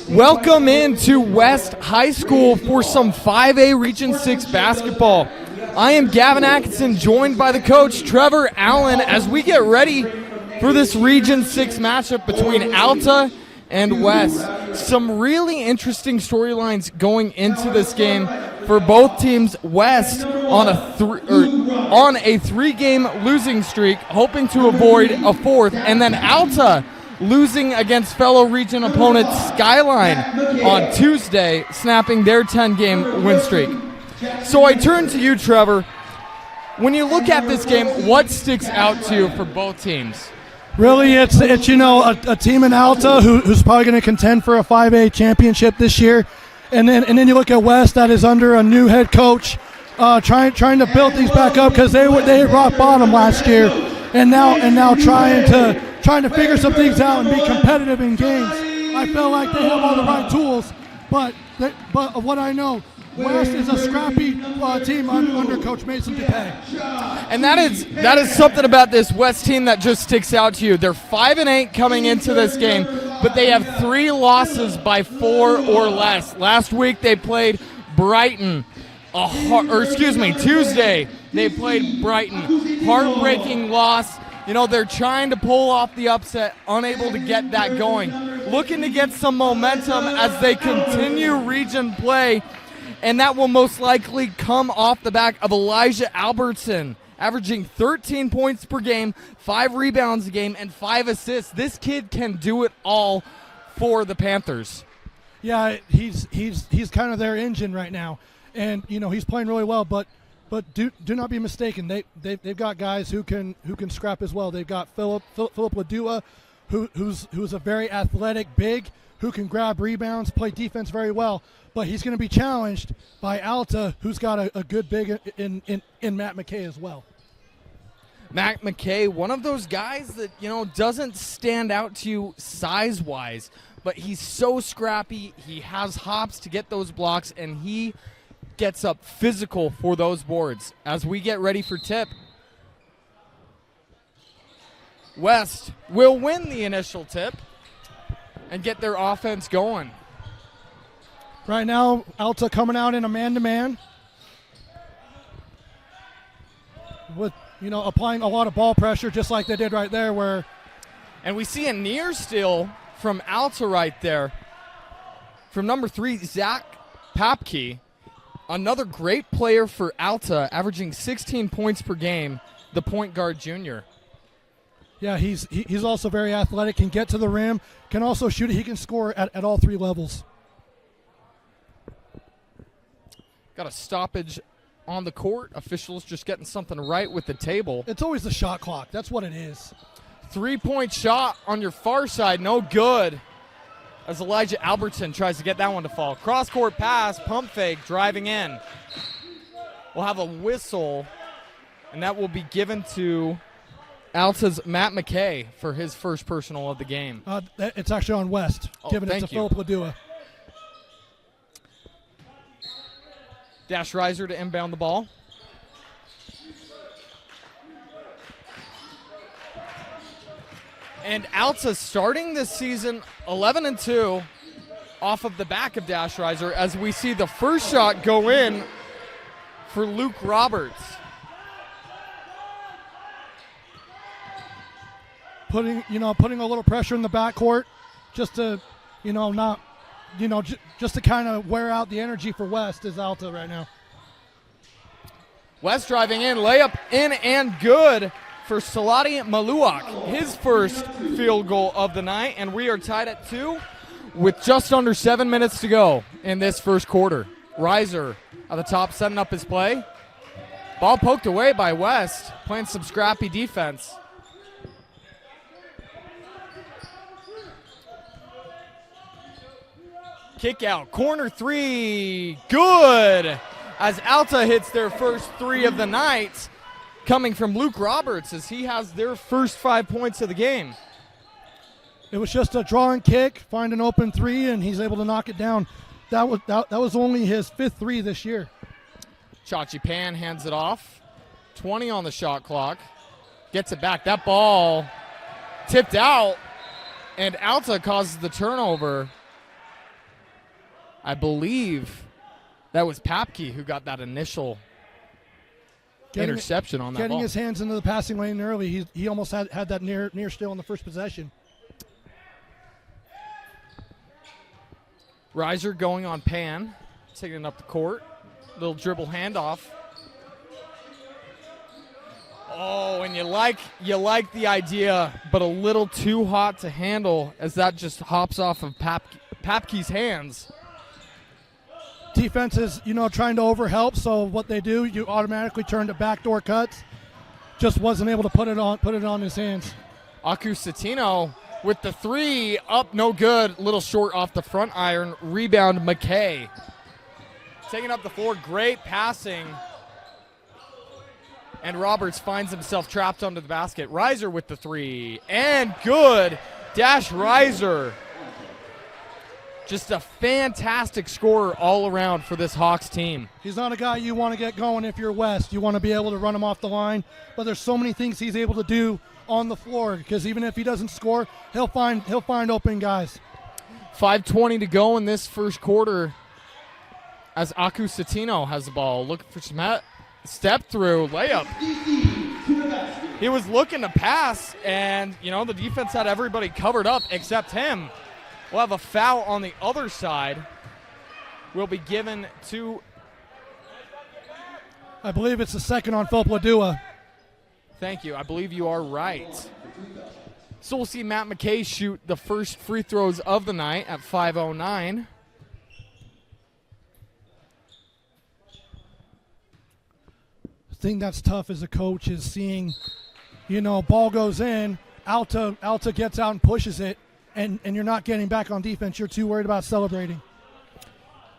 Welcome into West High School for some 5A Region 6 basketball. I am Gavin Atkinson, joined by the coach, Trevor Allen, as we get ready for this Region 6 matchup between Alta and West. Some really interesting storylines going into this game for both teams. West on a three-game losing streak, hoping to avoid a fourth, and then Alta losing against fellow region opponent Skyline on Tuesday, snapping their 10-game win streak. So I turn to you, Trevor. When you look at this game, what sticks out to you for both teams? Really, it's a team in Alta who's probably going to contend for a 5A championship this year, and then you look at West that is under a new head coach, trying to build things back up because they hit rock bottom last year, and now trying to figure some things out and be competitive in games. I feel like they have all the right tools, but of what I know, West is a scrappy team under Coach Mason DePay. And that is something about this West team that just sticks out to you. They're 5-8 coming into this game, but they have 3 losses by 4 or less. Last week they played Brighton, Tuesday they played Brighton. Heartbreaking loss. You know, they're trying to pull off the upset, unable to get that going. Looking to get some momentum as they continue region play, and that will most likely come off the back of Elijah Albertson, averaging 13 points per game, 5 rebounds a game, and 5 assists. This kid can do it all for the Panthers. Yeah, he's kind of their engine right now, and he's playing really well. But do not be mistaken. They've got guys who can scrap as well. They've got Philip Ladua, who's a very athletic big who can grab rebounds, play defense very well. But he's going to be challenged by Alta, who's got a good big in Matt McKay as well. Matt McKay, one of those guys that doesn't stand out to you size-wise, but he's so scrappy. He has hops to get those blocks, and he gets up physical for those boards. As we get ready for tip, West will win the initial tip and get their offense going. Right now, Alta coming out in a man-to-man with, applying a lot of ball pressure just like they did right there. And we see a near steal from Alta right there from number 3, Zach Papke. Another great player for Alta, averaging 16 points per game, the point guard junior. Yeah, he's also very athletic, can get to the rim, can also shoot it. He can score at all 3 levels. Got a stoppage on the court. Officials just getting something right with the table. It's always the shot clock. That's what it is. 3-point shot on your far side, no good. As Elijah Albertson tries to get that one to fall. Cross-court pass, pump fake, driving in. We'll have a whistle, and that will be given to Alta's Matt McKay for his first personal of the game. It's actually on West, giving it to Philip Ladua. Dash Riser to inbound the ball. And Alta starting this season 11-2 off of the back of Dash Riser as we see the first shot go in for Luke Roberts. Putting a little pressure in the backcourt just to, just to kind of wear out the energy for West is Alta right now. West driving in, layup in and good for Salati Maluak, his first field goal of the night, and we are tied at 2 with just under 7 minutes to go in this first quarter. Riser at the top setting up his play. Ball poked away by West, playing some scrappy defense. Kick out, corner 3, good! As Alta hits their first 3 of the night, coming from Luke Roberts as he has their first 5 points of the game. It was just a draw and kick, find an open 3, and he's able to knock it down. That was only his 5th 3 this year. Chachi Pan hands it off. 20 on the shot clock. Gets it back. That ball tipped out. And Alta causes the turnover. I believe that was Papke who got that initial interception on that ball. Getting his hands into the passing lane early. He almost had that near steal in the first possession. Reiser going on Pan, taking it up the court. Little dribble handoff. Oh, and you like the idea, but a little too hot to handle as that just hops off of Papke's hands. Defense is, trying to overhelp, so what they do, you automatically turn to backdoor cuts. Just wasn't able to put it on his hands. Aku Satino with the three, up, no good. Little short off the front iron. Rebound, McKay. Taking up the floor, great passing. And Roberts finds himself trapped under the basket. Reiser with the three, and good. Dash Reiser. Just a fantastic scorer all around for this Hawks team. He's not a guy you want to get going if you're West. You want to be able to run him off the line, but there's so many things he's able to do on the floor because even if he doesn't score, he'll find open guys. 5:20 to go in this first quarter as Aku Satino has the ball. Looking for some step through layup. He was looking to pass, and the defense had everybody covered up except him. We'll have a foul on the other side. Will be given to, I believe it's the second on Philip Ladua. Thank you. I believe you are right. So we'll see Matt McKay shoot the first free throws of the night at 5:09. The thing that's tough as a coach is seeing, ball goes in, Alta gets out and pushes it, and you're not getting back on defense. You're too worried about celebrating.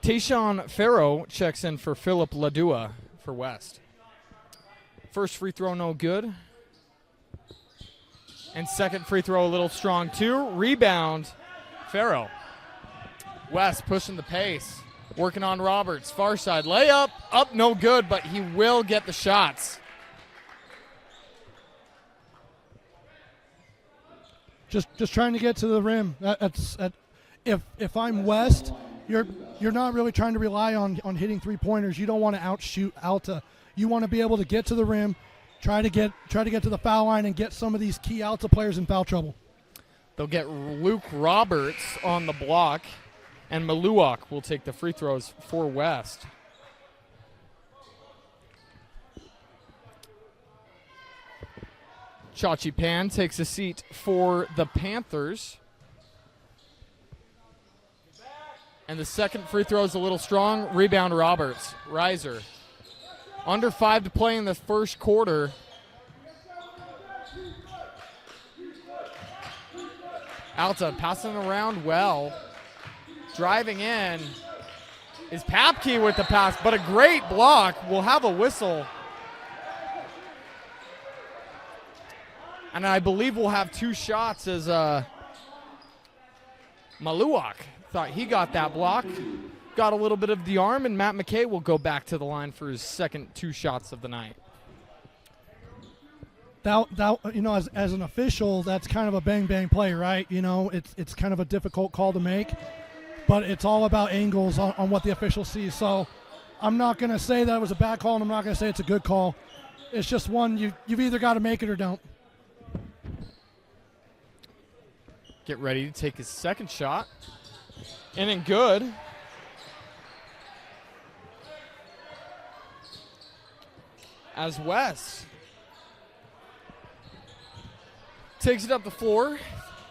Tayshawn Farrow checks in for Philip Ladua for West. First free throw, no good. And second free throw, a little strong too. Rebound, Farrow. West pushing the pace. Working on Roberts. Far side layup. Up, no good, but he will get the shots. Just trying to get to the rim. If I'm West, you're not really trying to rely on hitting three-pointers. You don't want to outshoot Alta. You want to be able to get to the rim, try to get to the foul line and get some of these key Alta players in foul trouble. They'll get Luke Roberts on the block, and Maluak will take the free throws for West. Chachi Pan takes a seat for the Panthers. And the second free throw is a little strong. Rebound, Roberts. Reiser. Under 5 to play in the first quarter. Alta passing around well. Driving in is Papke with the pass, but a great block. We'll have a whistle. And I believe we'll have two shots as Maluak thought he got that block. Got a little bit of the arm, and Matt McKay will go back to the line for his second two shots of the night. As an official, that's kind of a bang-bang play, right? It's kind of a difficult call to make, but it's all about angles on what the official sees. So I'm not going to say that it was a bad call, and I'm not going to say it's a good call. It's just one, you've either got to make it or don't. Get ready to take his second shot. And good. As West takes it up the floor,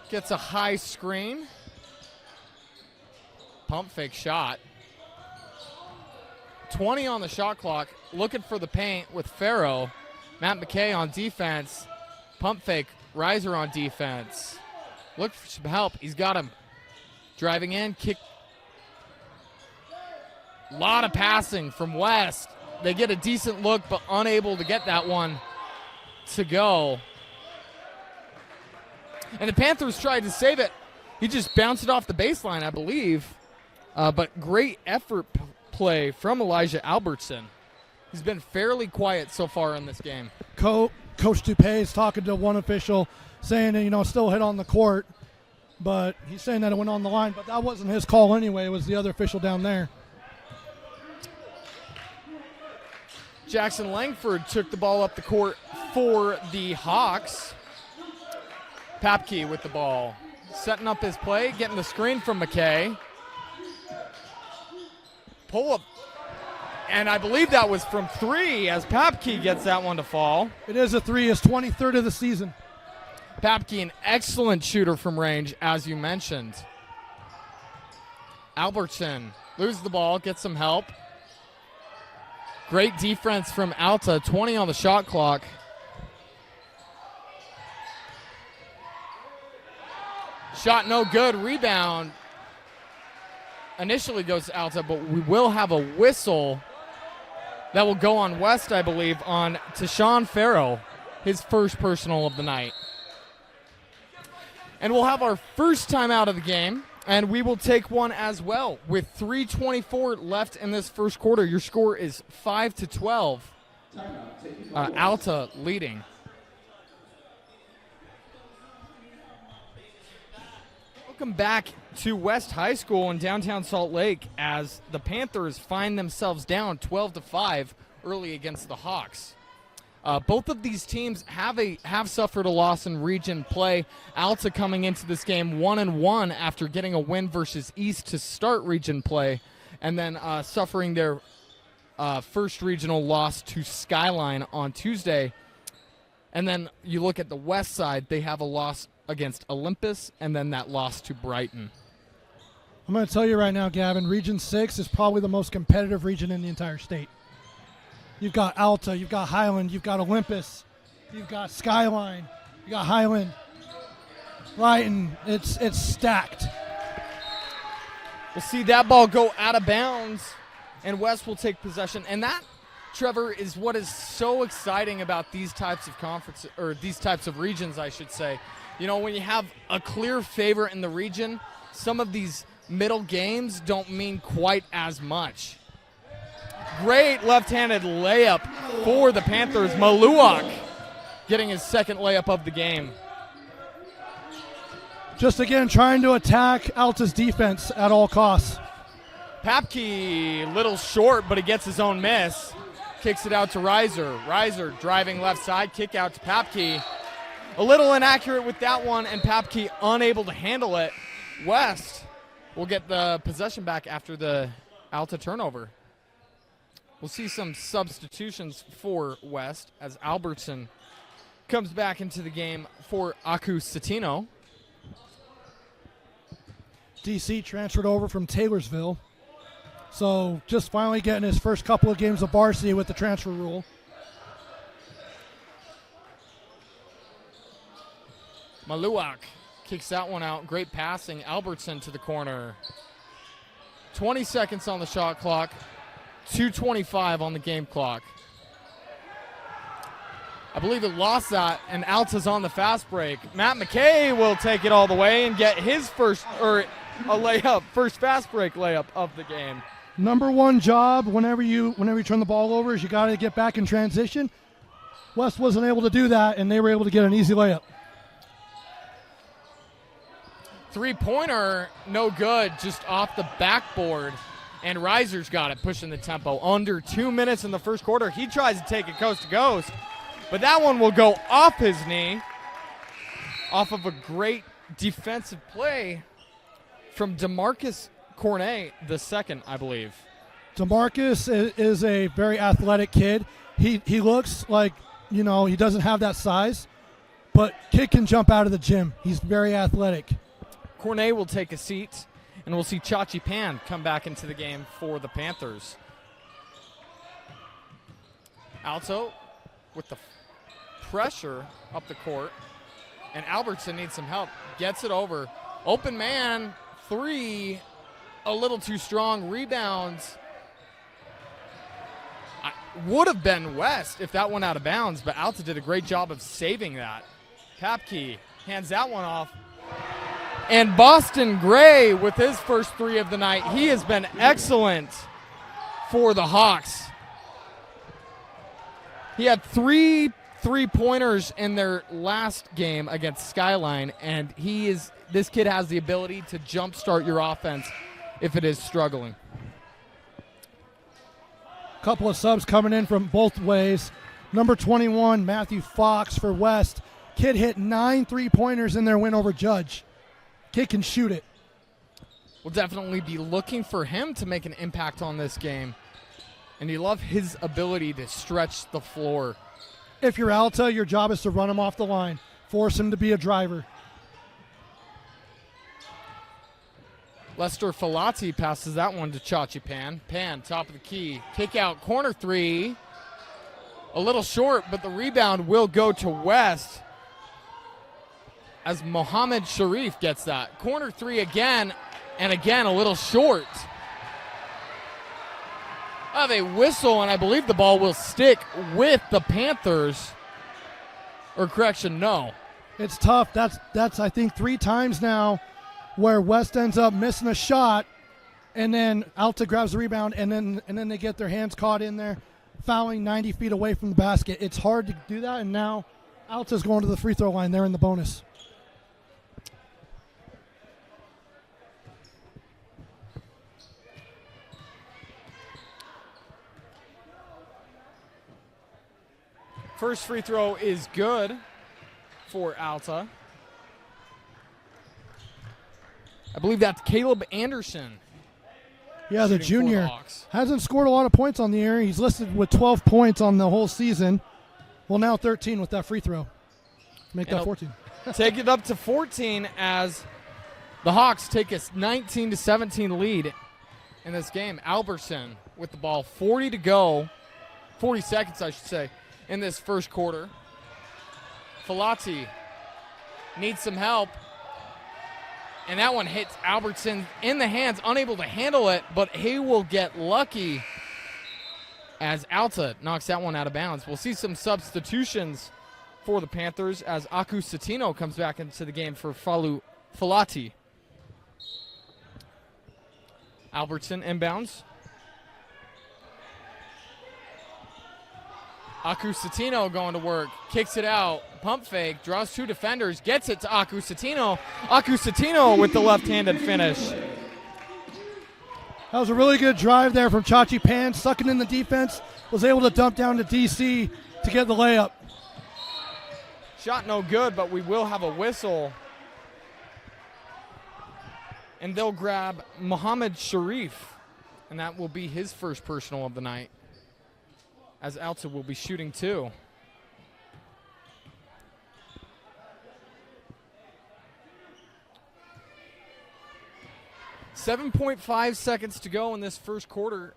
gets a high screen. Pump fake shot. 20 on the shot clock, looking for the paint with Farrow. Matt McKay on defense. Pump fake, Reiser on defense. Look for some help. He's got him. Driving in, kick. A lot of passing from West. They get a decent look, but unable to get that one to go. And the Panthers tried to save it. He just bounced it off the baseline, I believe. But great effort play from Elijah Albertson. He's been fairly quiet so far in this game. Coach Dupay is talking to one official saying, still hit on the court. but he's saying that it went on the line, but that wasn't his call anyway. It was the other official down there. Jackson Langford took the ball up the court for the Hawks. Papke with the ball, setting up his play, getting the screen from McKay. Pull up, and I believe that was from 3 as Papke gets that one to fall. It is a 3, his 23rd of the season. Papke, an excellent shooter from range, as you mentioned. Albertson loses the ball, gets some help. Great defense from Alta, 20 on the shot clock. Shot no good, rebound. Initially goes to Alta, but we will have a whistle that will go on West, I believe, on Tashawn Farrell, his first personal of the night. And we'll have our first time out of the game, and we will take one as well with 3:24 left in this first quarter. Your score is 5-12. Alta leading. Welcome back to West High School in downtown Salt Lake as the Panthers find themselves down 12-5 early against the Hawks. Both of these teams have suffered a loss in region play. Alta coming into this game 1-1 after getting a win versus East to start region play, and then suffering their first regional loss to Skyline on Tuesday. And then you look at the West side, they have a loss against Olympus, and then that loss to Brighton. I'm going to tell you right now, Gavin, Region 6 is probably the most competitive region in the entire state. You've got Alta, you've got Highland, you've got Olympus, you've got Skyline, you got Highland, Brighton. It's stacked. We'll see that ball go out of bounds, and West will take possession. And that, Trevor, is what is so exciting about these types of conferences, or these types of regions, I should say. You know, when you have a clear favorite in the region, some of these middle games don't mean quite as much. Great left-handed layup for the Panthers. Maluak getting his second layup of the game. Just again trying to attack Alta's defense at all costs. Papke, little short, but he gets his own miss. Kicks it out to Reiser. Reiser driving left side, kick out to Papke. A little inaccurate with that one, and Papke unable to handle it. West will get the possession back after the Alta turnover. We'll see some substitutions for West as Albertson comes back into the game for Aku Satino. DC transferred over from Taylorsville. So just finally getting his first couple of games of varsity with the transfer rule. Maluak kicks that one out. Great passing. Albertson to the corner. 20 seconds on the shot clock. 2:25 on the game clock. I believe it lost that, and Alta's on the fast break. Matt McKay will take it all the way and get his first fast break layup of the game. Number one job whenever you turn the ball over is you got to get back in transition. West wasn't able to do that, and they were able to get an easy layup. Three-pointer, no good, just off the backboard. And Reiser's got it, pushing the tempo. Under 2 minutes in the first quarter. He tries to take it coast to coast, but that one will go off his knee, off of a great defensive play from DeMarcus Cornet the second, I believe. DeMarcus is a very athletic kid. He looks like, he doesn't have that size, but kid can jump out of the gym. He's very athletic. Cornet will take a seat. And we'll see Chachi Pan come back into the game for the Panthers. Alto with the pressure up the court. And Albertson needs some help. Gets it over. Open man, 3. A little too strong. Rebounds. Would have been West if that went out of bounds, but Alta did a great job of saving that. Papke hands that one off. And Boston Gray with his first 3 of the night. He has been excellent for the Hawks. He had 3 3-pointers in their last game against Skyline, and this kid has the ability to jumpstart your offense if it is struggling. Couple of subs coming in from both ways. Number 21, Matthew Fox for West. Kid hit 9 3-pointers in their win over Judge. Kid can shoot it. We'll definitely be looking for him to make an impact on this game. And you love his ability to stretch the floor. If you're Alta, your job is to run him off the line. Force him to be a driver. Lester Falati passes that one to Chachi Pan. Pan, top of the key. Kick out, corner 3. A little short, but the rebound will go to West as Mohammed Sharif gets that. Corner 3 again, and again a little short. Of a whistle, and I believe the ball will stick with the Panthers. Or correction, no. It's tough. That's I think 3 times now where West ends up missing a shot, and then Alta grabs the rebound, and then they get their hands caught in there, fouling 90 feet away from the basket. It's hard to do that, and now Alta's going to the free throw line. They're in the bonus. First free throw is good for Alta. I believe that's Caleb Anderson. Yeah, the junior Hawks. hasn't scored a lot of points on the air. He's listed with 12 points on the whole season. Well, now 13 with that free throw. Make that 14. Take it up to 14 as the Hawks take a 19-17 lead in this game. Albertson with the ball, 40 to go. 40 seconds, I should say, in this first quarter. Falati needs some help. And that one hits Albertson in the hands, unable to handle it, but he will get lucky as Alta knocks that one out of bounds. We'll see some substitutions for the Panthers as Aku Satino comes back into the game for Falati. Albertson inbounds. Aku Satino going to work, kicks it out, pump fake, draws 2 defenders, gets it to Aku Satino. Aku Satino with the left-handed finish. That was a really good drive there from Chachi Pan, sucking in the defense, was able to dump down to DC to get the layup. Shot no good, but we will have a whistle. And they'll grab Mohammed Sharif, and that will be his first personal of the night, as Alta will be shooting 2. .5 seconds to go in this first quarter.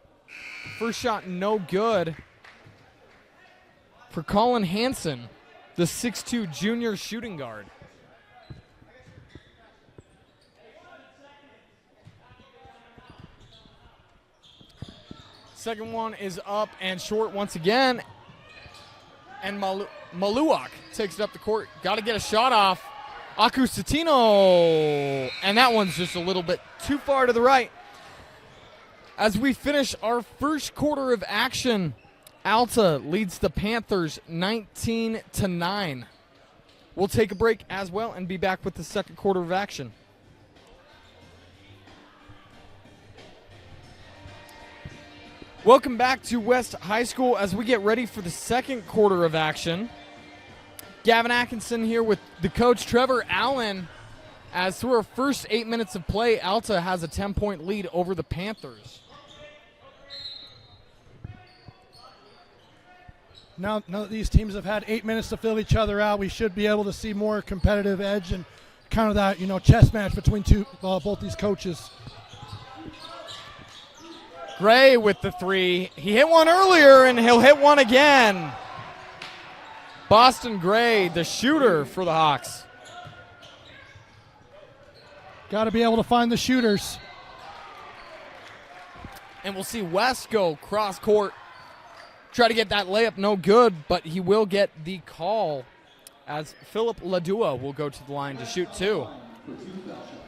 First shot no good for Colin Hansen, the 6'2 junior shooting guard. Second one is up and short once again. And Maluak takes it up the court. Got to get a shot off. Aku Satino. And that one's just a little bit too far to the right. As we finish our first quarter of action, Alta leads the Panthers 19-9. We'll take a break as well and be back with the second quarter of action. Welcome back to West High School as we get ready for the second quarter of action. Gavin Atkinson here with the coach, Trevor Allen, as through our first 8 minutes of play, Alta has a 10-point lead over the Panthers. Now that these teams have had 8 minutes to fill each other out, we should be able to see more competitive edge and kind of that, chess match between both these coaches. Gray with the 3. He hit one earlier, and he'll hit one again. Boston Gray, the shooter for the Hawks. Got to be able to find the shooters. And we'll see West go cross court. Try to get that layup, no good, but he will get the call as Philip Ladua will go to the line to shoot 2.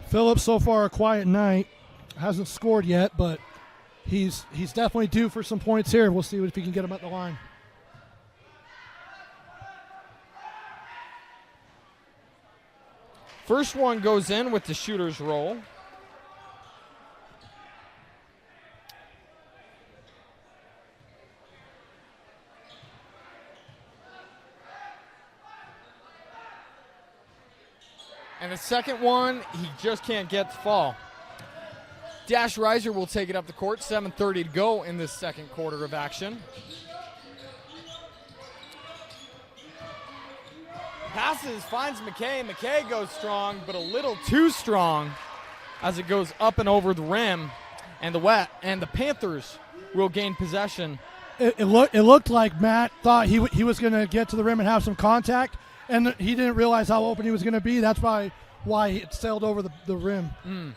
Philip, so far a quiet night. Hasn't scored yet, but he's definitely due for some points here. We'll see if he can get him at the line. First one goes in with the shooter's roll. And the second one, he just can't get to fall. Dash Reiser will take it up the court. 7:30 to go in this second quarter of action. Passes, finds McKay. McKay goes strong, but a little too strong as it goes up and over the rim. And the Panthers will gain possession. It looked like Matt thought he was going to get to the rim and have some contact, and he didn't realize how open he was going to be. That's why it sailed over the rim.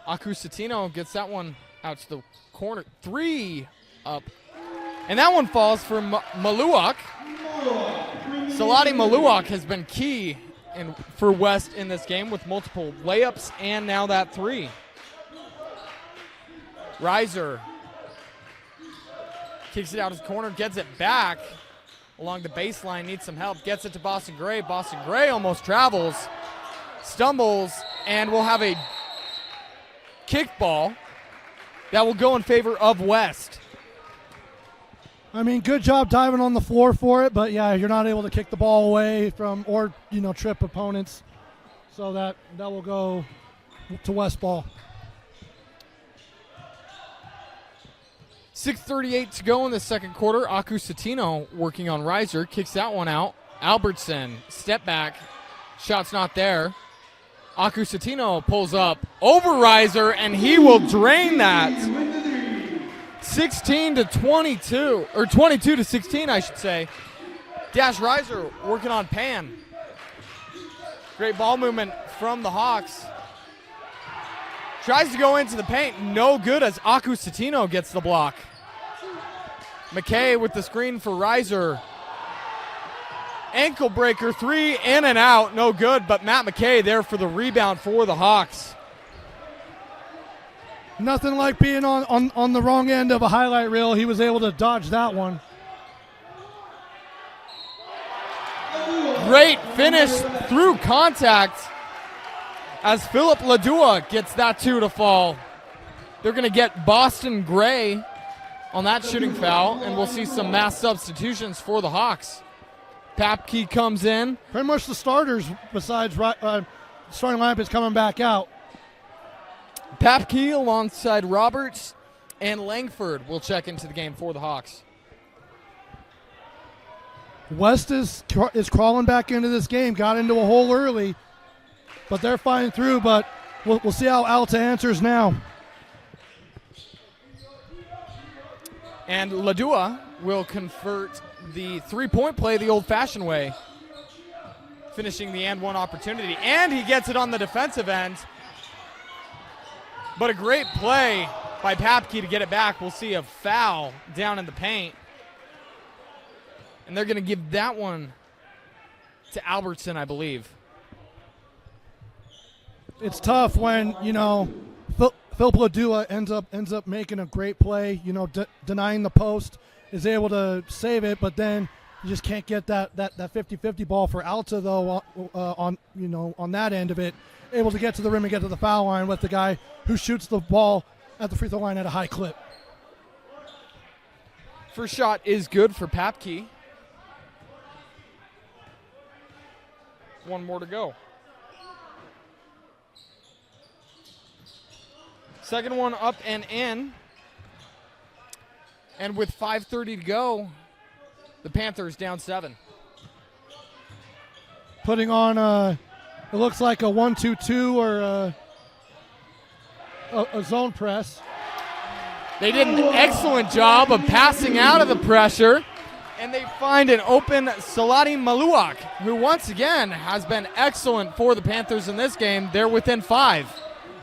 Acusatino gets that one out to the corner. 3 up. And that one falls for Maluak. Salati Maluak has been key for West in this game with multiple layups and now that 3. Reiser kicks it out his corner, gets it back along the baseline, needs some help, gets it to Boston Gray. Boston Gray almost travels, stumbles, and will have a kickball that will go in favor of West. I mean, good job diving on the floor for it, but yeah, you're not able to kick the ball away from or trip opponents. So that will go to West ball. 6:38 to go in the second quarter. Acusatino working on Reiser, kicks that one out. Albertson, step back, shot's not there. Acusatino pulls up over Reiser, and he will drain that. 16 to 22, or 22 to 16, I should say. Dash Reiser working on Pan. Great ball movement from the Hawks. Tries to go into the paint, no good as Acusatino gets the block. McKay with the screen for Reiser. Ankle breaker 3, in and out, no good, but Matt McKay there for the rebound for the Hawks. Nothing like being on the wrong end of a highlight reel. He was able to dodge that one. Great finish through contact as Philip Ladua gets that 2 to fall. They're going to get Boston Gray on that shooting foul, and we'll see some mass substitutions for the Hawks. Papke comes in. Pretty much the starters besides starting lineup is coming back out. Papke alongside Roberts and Langford will check into the game for the Hawks. West is crawling back into this game. Got into a hole early, but they're fighting through. But we'll see how Alta answers now. And Ladua will convert the three-point play the old-fashioned way, finishing the and one opportunity. And he gets it on the defensive end. But a great play by Papke to get it back. We'll see a foul down in the paint. And they're going to give that one to Albertson, I believe. It's tough when, Philip Ladua ends up making a great play, denying the post, is able to save it, but then you just can't get that 50-50 ball for Alta, though, on that end of it. Able to get to the rim and get to the foul line with the guy who shoots the ball at the free throw line at a high clip. First shot is good for Papke. One more to go. Second one up and in. And with 5:30 to go, the Panthers down 7. Putting on it looks like a 1-2-2 or a zone press. They did an excellent job of passing out of the pressure, and they find an open Salati Maluak, who once again has been excellent for the Panthers in this game. They're within 5.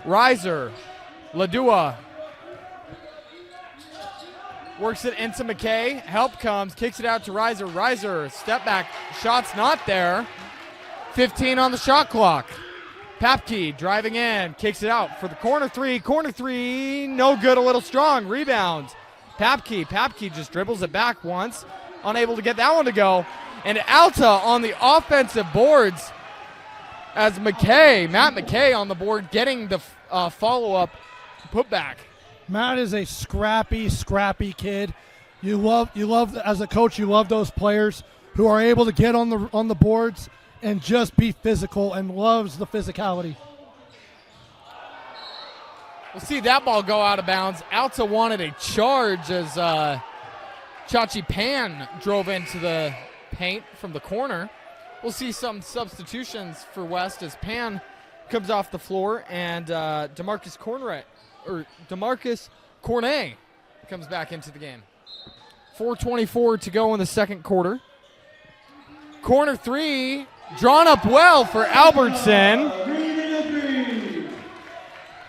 Reiser, Ladua works it into McKay. Help comes, kicks it out to Reiser. Reiser, step back, shot's not there. 15 on the shot clock. Papke driving in, kicks it out for the corner 3, no good, a little strong. Rebound. Papke just dribbles it back once, unable to get that one to go. And Alta on the offensive boards as Matt McKay on the board getting the follow-up putback. Matt is a scrappy kid. You love as a coach, you love those players who are able to get on the boards and just be physical and loves the physicality. We'll see that ball go out of bounds. Alta wanted a charge as Chachi Pan drove into the paint from the corner. We'll see some substitutions for West as Pan comes off the floor and DeMarcus Cornet comes back into the game. 4:24 to go in the second quarter. Corner three, drawn up well for Albertson.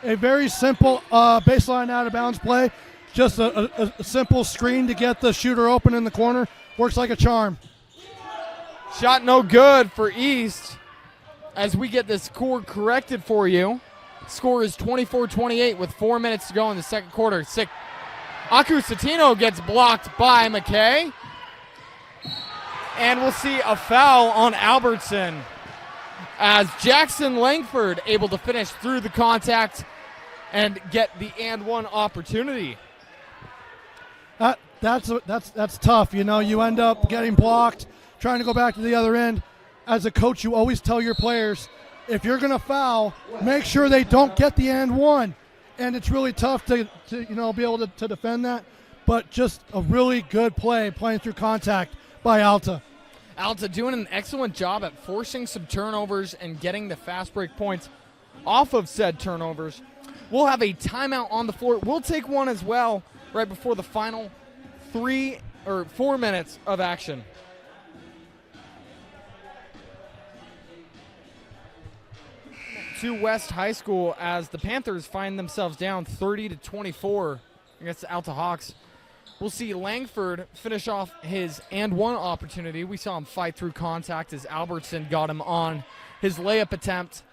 A very simple baseline out of bounds play. Just a simple screen to get the shooter open in the corner. Works like a charm. Shot no good for East as we get the score corrected for you. Score is 24-28 with 4 minutes to go in the second quarter. Aku Satino gets blocked by McKay. And we'll see a foul on Albertson as Jackson Langford able to finish through the contact and get the and one opportunity. That's tough. You know, you end up getting blocked, trying to go back to the other end. As a coach, you always tell your players, if you're going to foul, make sure they don't get the and one. And it's really tough to be able to defend that. But just a really good play, playing through contact by Alta. Alta doing an excellent job at forcing some turnovers and getting the fast break points off of said turnovers. We'll have a timeout on the floor. We'll take one as well right before the final 4 minutes of action. To West High School as the Panthers find themselves down 30-24 against the Alta Hawks. We'll see Langford finish off his and one opportunity. We saw him fight through contact as Albertson got him on his layup attempt.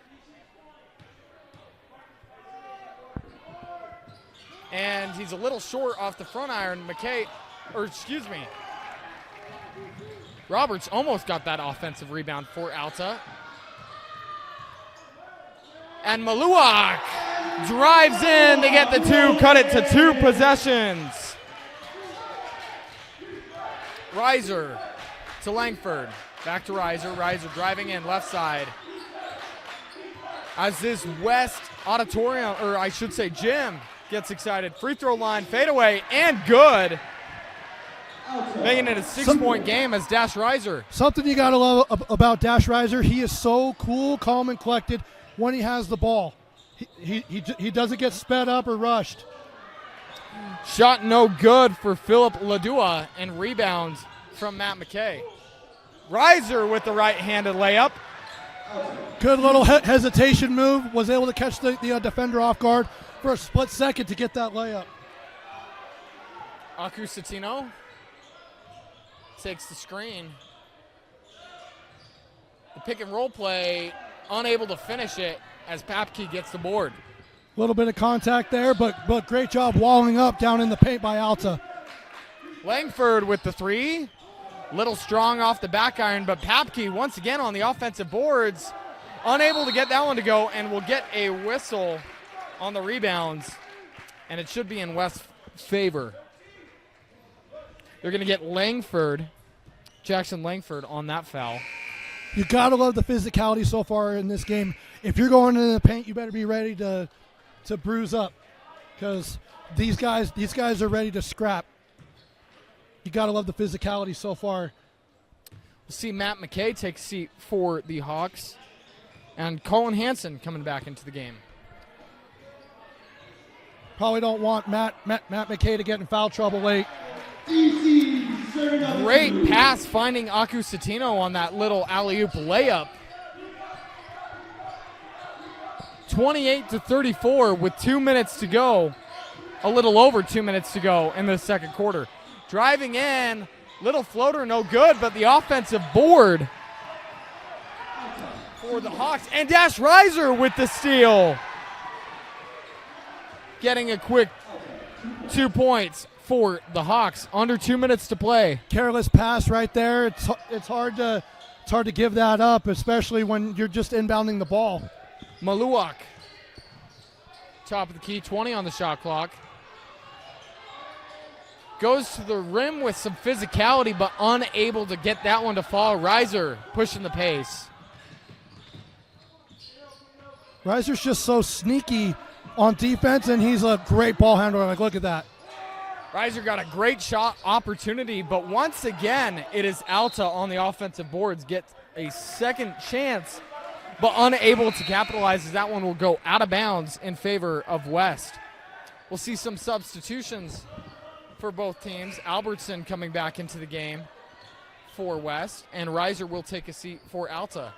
And he's a little short off the front iron. Roberts almost got that offensive rebound for Alta. And Maluak drives in. They get the two, cut it to 2 possessions. Reiser to Langford. Back to Reiser. Reiser driving in left side. As this West auditorium, or I should say gym, gets excited. Free throw line, fadeaway, and good. Making it a 6-point game as Dash Reiser. Something you got to love about Dash Reiser, he is so cool, calm, and collected when he has the ball. He doesn't get sped up or rushed. Shot no good for Philip Ladua, and rebounds from Matt McKay. Reiser with the right-handed layup. Good little hesitation move. Was able to catch the defender off guard for a split second to get that layup. Aku Satino takes the screen. The pick and roll play, unable to finish it as Papke gets the board. A little bit of contact there, but great job walling up down in the paint by Alta. Langford with the three. Little strong off the back iron, but Papke once again on the offensive boards. Unable to get that one to go, and will get a whistle on the rebounds. And it should be in West's favor. They're going to get Jackson Langford on that foul. You got to love the physicality so far in this game. If you're going into the paint, you better be ready to bruise up, because these guys are ready to scrap. You got to love the physicality so far. We'll see Matt McKay take a seat for the Hawks, and Colin Hansen coming back into the game. Probably don't want Matt McKay to get in foul trouble late. Great pass finding Aku Satino on that little alley-oop layup. 28-34 with 2 minutes to go. A little over 2 minutes to go in the second quarter. Driving in, little floater, no good, but the offensive board for the Hawks. And Dash Reiser with the steal. Getting a quick 2 points for the Hawks. Under 2 minutes to play. Careless pass right there. It's hard to it's hard to give that up, especially when you're just inbounding the ball. Maluak, top of the key, 20 on the shot clock. Goes to the rim with some physicality, but unable to get that one to fall. Reiser pushing the pace. Reiser's just so sneaky on defense, and he's a great ball handler. Like, look at that. Reiser got a great shot opportunity, but once again, it is Alta on the offensive boards. Gets a second chance, but unable to capitalize as that one will go out of bounds in favor of West. We'll see some substitutions for both teams. Albertson coming back into the game for West, and Reiser will take a seat for Alta.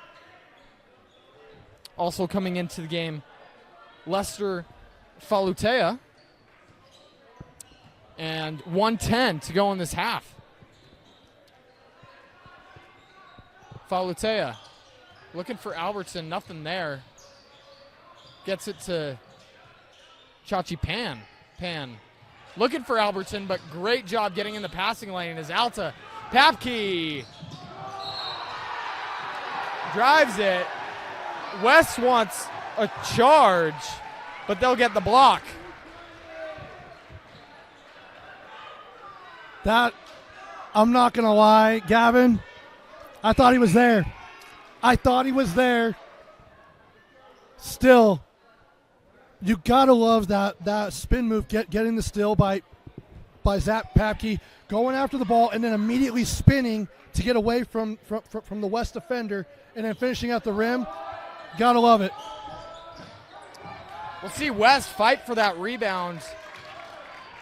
Also coming into the game, Lester Falutea, and 1:10 to go in this half. Falutea looking for Albertson, nothing there. Gets it to Chachi Pan. Pan looking for Albertson, but great job getting in the passing lane as Alta. Papke drives it. West wants a charge, but they'll get the block. That, I'm not going to lie, Gavin, I thought he was there. Still, you got to love that spin move, getting the steal by Zach Papke, going after the ball and then immediately spinning to get away from the West defender and then finishing at the rim. Got to love it. We'll see West fight for that rebound,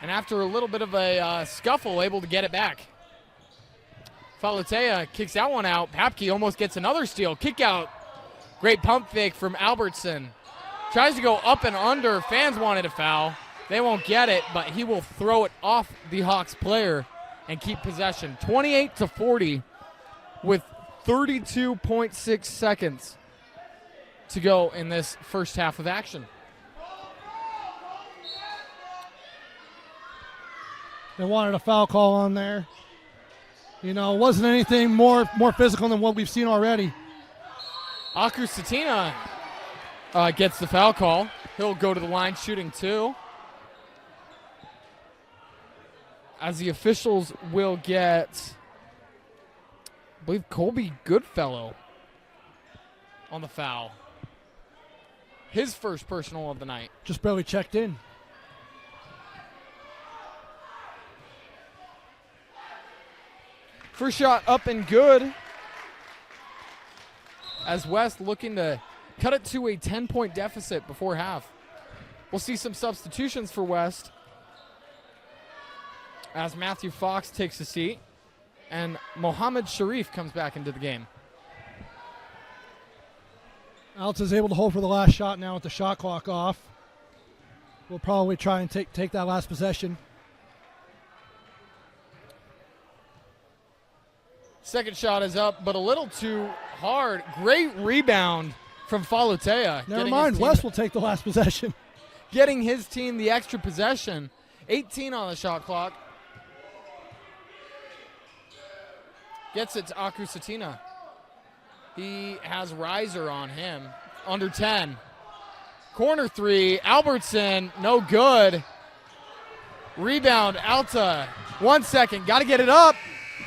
and after a little bit of a scuffle, able to get it back. Falutea kicks that one out. Papke almost gets another steal. Kick out. Great pump fake from Albertson. Tries to go up and under. Fans wanted a foul. They won't get it, but he will throw it off the Hawks player and keep possession. 28-40 with 32.6 seconds to go in this first half of action. They wanted a foul call on there. You know, it wasn't anything more physical than what we've seen already. Aku Satina gets the foul call. He'll go to the line shooting two. As the officials will get, I believe, Colby Goodfellow on the foul. His first personal of the night. Just barely checked in. First shot up and good. As West looking to cut it to a 10-point deficit before half. We'll see some substitutions for West as Matthew Fox takes a seat and Mohammed Sharif comes back into the game. Alta's able to hold for the last shot now with the shot clock off. We'll probably try and take that last possession. Second shot is up, but a little too hard. Great rebound from Falutea. Never mind, West will take the last possession. Getting his team the extra possession. 18 on the shot clock. Gets it to Aku Satina. He has Reiser on him. Under 10. Corner three. Albertson, no good. Rebound, Alta. 1 second. Got to get it up.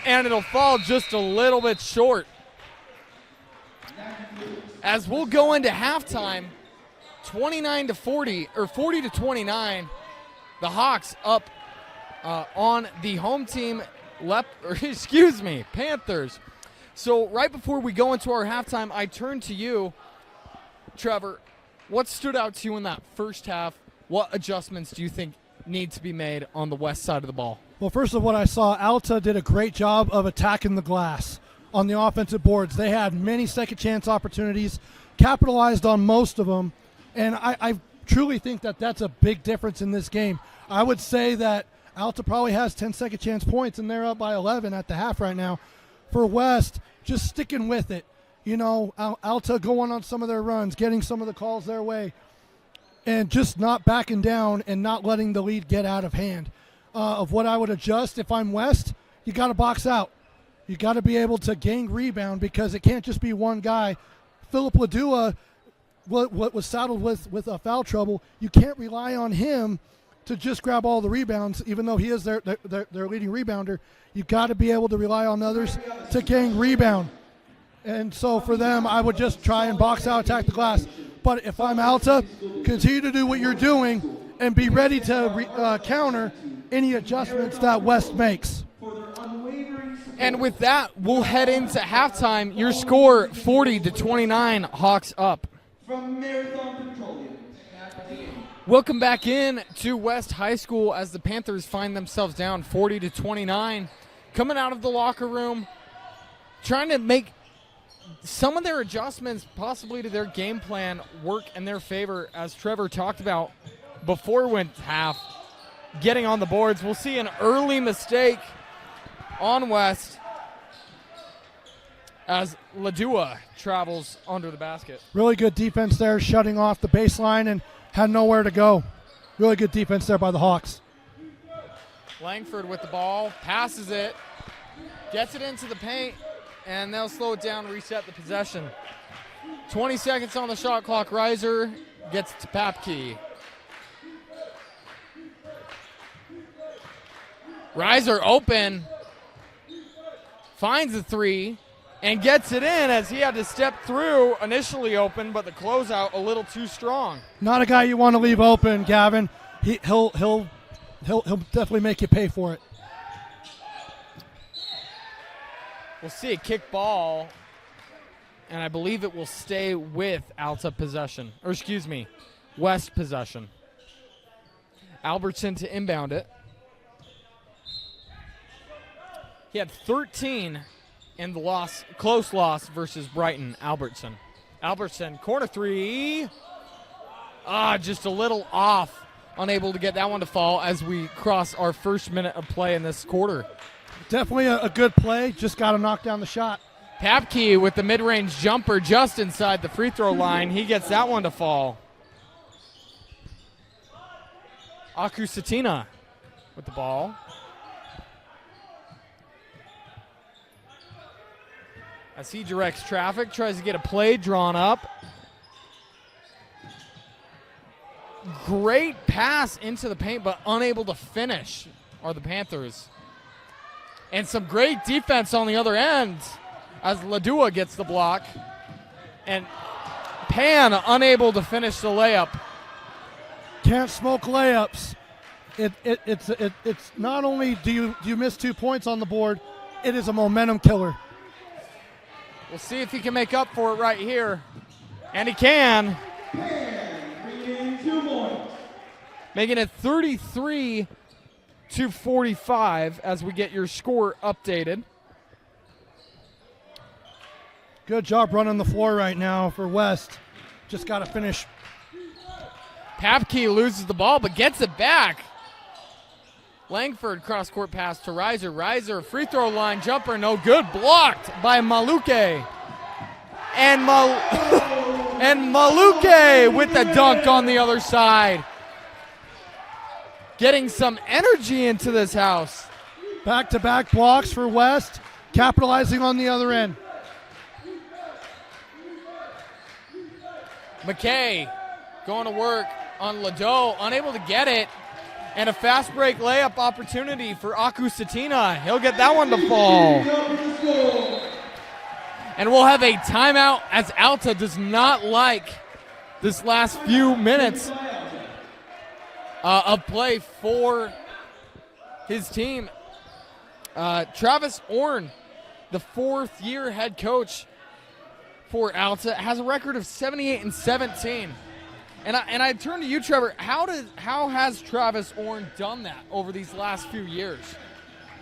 And it'll fall just a little bit short. As we'll go into halftime, 29-40, or 40-29. The Hawks up on the home team, Panthers. So right before we go into our halftime, I turn to you, Trevor. What stood out to you in that first half? What adjustments do you think need to be made on the West side of the ball? Well, first of what I saw, Alta did a great job of attacking the glass on the offensive boards. They had many second chance opportunities, capitalized on most of them, and I truly think that that's a big difference in this game. I would say that Alta probably has 10 second chance points, and they're up by 11 at the half right now. For West, just sticking with it. You know, Alta going on some of their runs, getting some of the calls their way, and just not backing down and not letting the lead get out of hand. Of what I would adjust if I'm West, you got to box out. You got to be able to gain rebound because it can't just be one guy. Philip Ladua, what was saddled with foul trouble, you can't rely on him to just grab all the rebounds, even though he is their leading rebounder. You got to be able to rely on others to gain rebound. And so for them, I would just try and box out, attack the glass. But if I'm Alta, continue to do what you're doing and be ready to counter any adjustments that West makes. And with that, we'll head into halftime. Your score, 40-29, Hawks up. Welcome back in to West High School as the Panthers find themselves down 40-29. Coming out of the locker room, trying to make some of their adjustments possibly to their game plan work in their favor, as Trevor talked about before we went half, getting on the boards. We'll see an early mistake on West as Ladua travels under the basket. Really good defense there, shutting off the baseline and had nowhere to go. Really good defense there by the Hawks. Langford with the ball, passes it, gets it into the paint, and they'll slow it down, reset the possession. 20 seconds on the shot clock. Reiser gets to Papke. Reiser open, finds the three, and gets it in as he had to step through, initially open, but the closeout a little too strong. Not a guy you want to leave open, Gavin. He'll definitely make you pay for it. We'll see a kick ball, and I believe it will stay with Alta possession, or excuse me, West possession. Albertson to inbound it. He had 13 in the close loss versus Brighton. Albertson, corner three. Just a little off. Unable to get that one to fall as we cross our first minute of play in this quarter. Definitely a good play. Just got to knock down the shot. Papke with the mid-range jumper just inside the free throw line. He gets that one to fall. Akusatina with the ball. As he directs traffic, tries to get a play drawn up. Great pass into the paint, but unable to finish are the Panthers. And some great defense on the other end as Ladua gets the block. And Pan unable to finish the layup. Can't smoke layups. It's not only do you miss 2 points on the board, it is a momentum killer. We'll see if he can make up for it right here. And he can. Making it 33-45 as we get your score updated. Good job running the floor right now for West. Just got to finish. Papke loses the ball but gets it back. Langford cross-court pass to Reiser. Reiser, free throw line jumper, no good. Blocked by Maluke. And Maluke with the dunk on the other side. Getting some energy into this house. Back-to-back blocks for West, capitalizing on the other end. McKay going to work on Lado, unable to get it. And a fast break layup opportunity for Akusatina. He'll get that one to fall. And we'll have a timeout as Alta does not like this last few minutes of play for his team. Travis Orn, the fourth-year head coach for Alta, has a record of 78-17. And I turn to you, Trevor. How has Travis Orn done that over these last few years?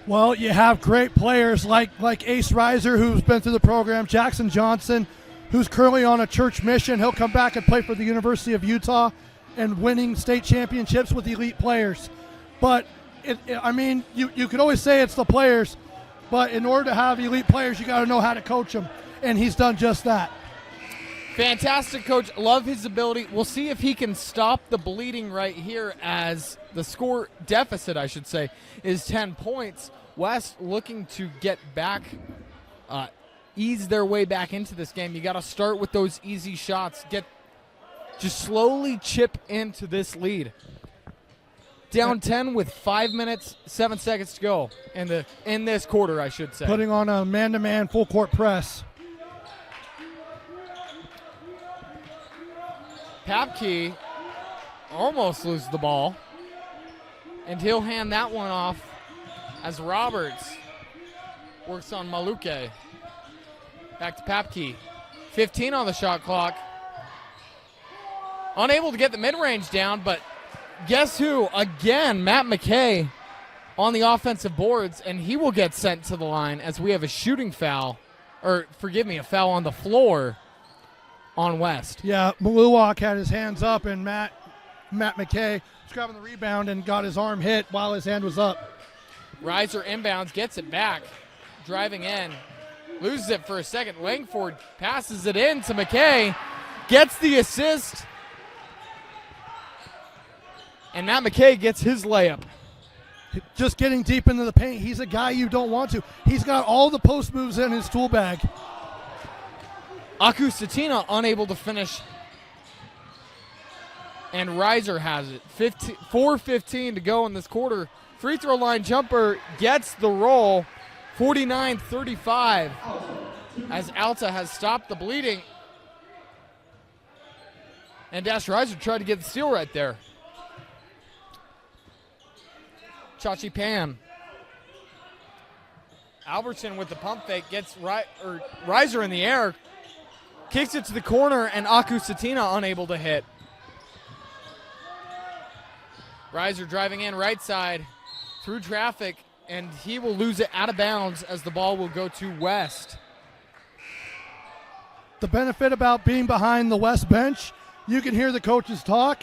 Well, you have great players like Ace Reiser, who's been through the program, Jackson Johnson, who's currently on a church mission. He'll come back and play for the University of Utah and winning state championships with elite players. But, you could always say it's the players, but in order to have elite players, you got to know how to coach them, and he's done just that. Fantastic coach. Love his ability. We'll see if he can stop the bleeding right here as the score deficit, I should say, is 10 points. West looking to get back, ease their way back into this game. You got to start with those easy shots. Just slowly chip into this lead. Down 10 with 5 minutes, 7 seconds to go in this quarter, I should say. Putting on a man-to-man full court press. Papke almost loses the ball, and he'll hand that one off as Roberts works on Maluke. Back to Papke. 15 on the shot clock. Unable to get the mid-range down, but guess who? Again, Matt McKay on the offensive boards, and he will get sent to the line as we have a shooting foul, or forgive me, a foul on the floor on West. Yeah, Maluak had his hands up, and Matt McKay was grabbing the rebound and got his arm hit while his hand was up. Reiser inbounds, gets it back, driving in, loses it for a second. Langford passes it in to McKay, gets the assist, and Matt McKay gets his layup. Just getting deep into the paint. He's a guy you don't want to. He's got all the post moves in his tool bag. Akusatina unable to finish, and Reiser has it. 4:15 to go in this quarter. Free throw line jumper gets the roll. 49-35 as Alta has stopped the bleeding. And Dash Reiser tried to get the steal right there. Chachi Pan. Albertson with the pump fake gets Reiser in the air. Kicks it to the corner, and Akusatina unable to hit. Reiser driving in right side through traffic, and he will lose it out of bounds as the ball will go to West. The benefit about being behind the West bench, you can hear the coaches talk.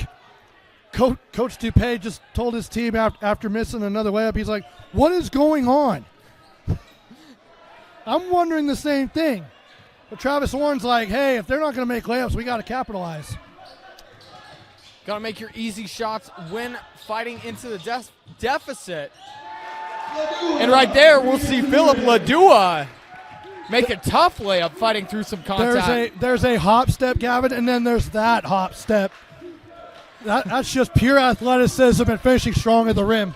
Coach Dupay just told his team after missing another layup, he's like, what is going on? I'm wondering the same thing. But Travis Warren's like, hey, if they're not going to make layups, we got to capitalize. Got to make your easy shots when fighting into the deficit. And right there, we'll see Philip Ladua make a tough layup fighting through some contact. There's a hop step, Gavin, and then there's that hop step. That's just pure athleticism and finishing strong at the rim.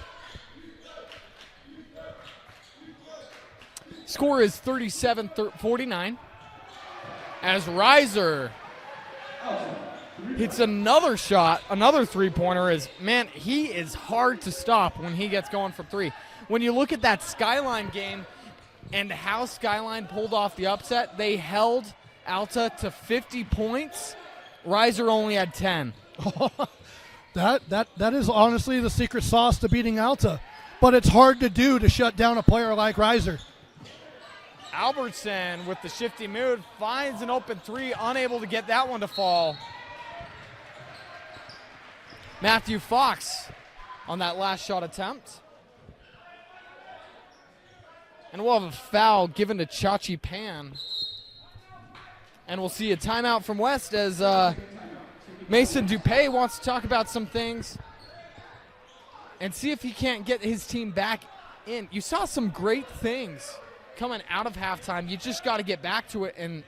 Score is 37-49 as Reiser hits another shot, another three-pointer. Man, he is hard to stop when he gets going from three. When you look at that Skyline game and how Skyline pulled off the upset, they held Alta to 50 points. Reiser only had 10. That is honestly the secret sauce to beating Alta. But it's hard to do to shut down a player like Reiser. Albertson with the shifty mood finds an open three, unable to get that one to fall. Matthew Fox on that last shot attempt. And we'll have a foul given to Chachi Pan. And we'll see a timeout from West as Mason Dupay wants to talk about some things and see if he can't get his team back in. You saw some great things coming out of halftime. You just got to get back to it. And,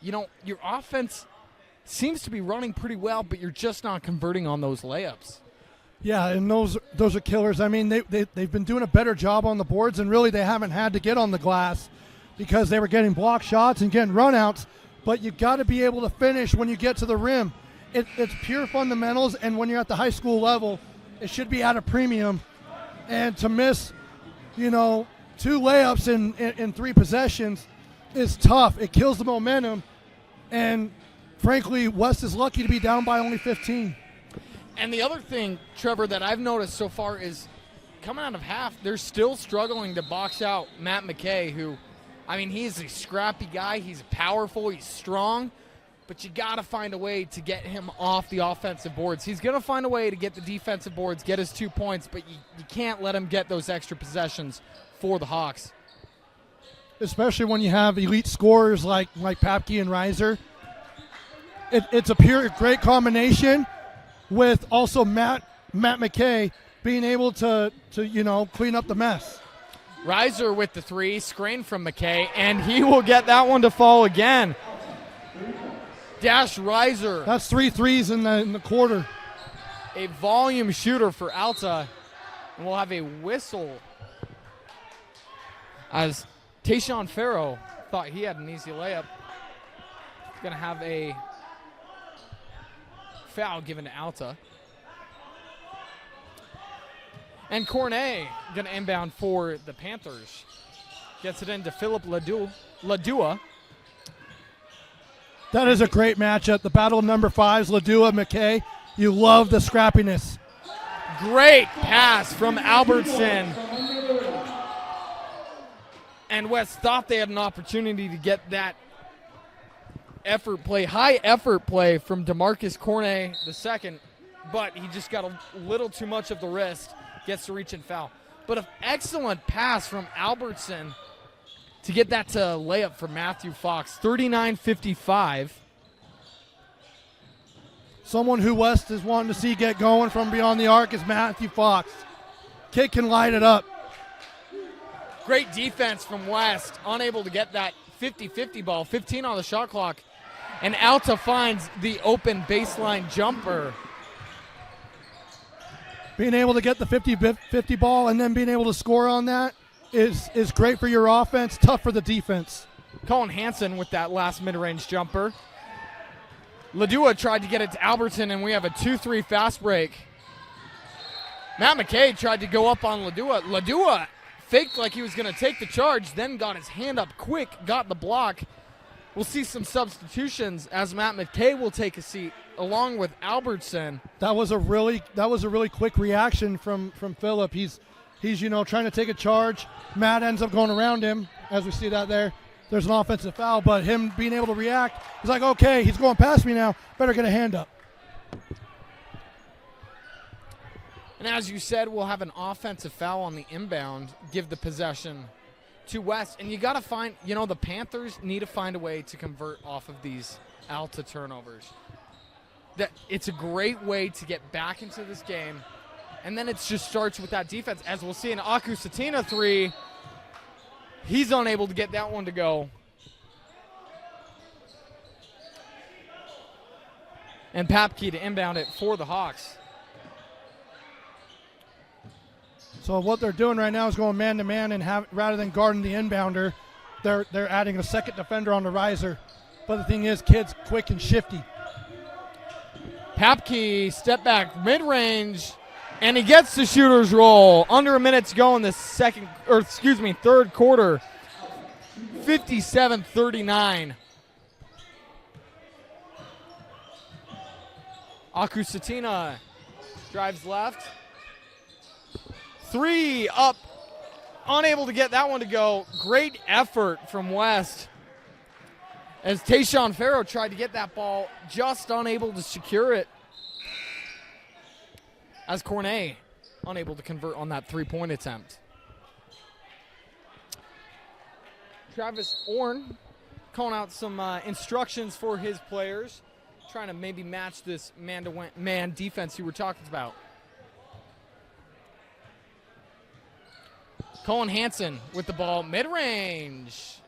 your offense seems to be running pretty well, but you're just not converting on those layups. Yeah, and those are killers. I mean, they've been doing a better job on the boards, and really they haven't had to get on the glass because they were getting block shots and getting runouts. But you've got to be able to finish when you get to the rim. It's pure fundamentals, and when you're at the high school level, it should be at a premium. And to miss, 2 layups in 3 possessions is tough. It kills the momentum. And frankly, West is lucky to be down by only 15. And the other thing, Trevor, that I've noticed so far is coming out of half, they're still struggling to box out Matt McKay, who, he's a scrappy guy. He's powerful. He's strong. But you got to find a way to get him off the offensive boards. He's going to find a way to get the defensive boards, get his 2 points, but you can't let him get those extra possessions for the Hawks. Especially when you have elite scorers like Papke and Reiser. It's a great combination with also Matt McKay being able to clean up the mess. Reiser with the three, screen from McKay, and he will get that one to fall again. Dash Reiser. That's 3 threes in the quarter. A volume shooter for Alta. And we'll have a whistle as Tayshawn Farrow thought he had an easy layup. Going to have a foul given to Alta. And Cornet going to inbound for the Panthers. Gets it into Philip Ladua. That is a great matchup. The battle of number 5s, Ladua, McKay. You love the scrappiness. Great pass from Albertson. And West thought they had an opportunity to get that effort play, high effort play from DeMarcus Cornet II, but he just got a little too much of the wrist, gets to reach and foul. But an excellent pass from Albertson to get that to layup for Matthew Fox, 39-55. Someone who West is wanting to see get going from beyond the arc is Matthew Fox. Kid can light it up. Great defense from West, unable to get that 50-50 ball, 15 on the shot clock. And Alta finds the open baseline jumper. Being able to get the 50-50 ball and then being able to score on that is great for your offense, tough for the defense. Colin Hansen with that last mid-range jumper. Ladua tried to get it to Albertson, and we have a 2-3 fast break. Matt McKay tried to go up on Ladua. Ladua faked like he was going to take the charge, then got his hand up quick, got the block. We'll see some substitutions as Matt McKay will take a seat along with Albertson. That was a really quick reaction from Phillip. He's trying to take a charge. Matt ends up going around him, as we see that there. There's an offensive foul, but him being able to react, he's like, okay, he's going past me now. Better get a hand up. And as you said, we'll have an offensive foul on the inbound, give the possession to West. And you got to find, the Panthers need to find a way to convert off of these Alta turnovers. It's a great way to get back into this game. And then it just starts with that defense. As we'll see an Aku Satina 3. He's unable to get that one to go. And Papke to inbound it for the Hawks. So what they're doing right now is going man-to-man, and rather than guarding the inbounder, they're adding a second defender on the riser. But the thing is, kid's quick and shifty. Papke, step back, mid-range, and he gets the shooter's roll. Under a minute to go in the third quarter. 57-39. Aku Satina drives left. 3 up, unable to get that one to go. Great effort from West as Tayshawn Farrow tried to get that ball, just unable to secure it. As Cornet unable to convert on that three-point attempt. Travis Orn calling out some instructions for his players, trying to maybe match this man-to-man defense you were talking about. Colin Hansen with the ball, mid-range.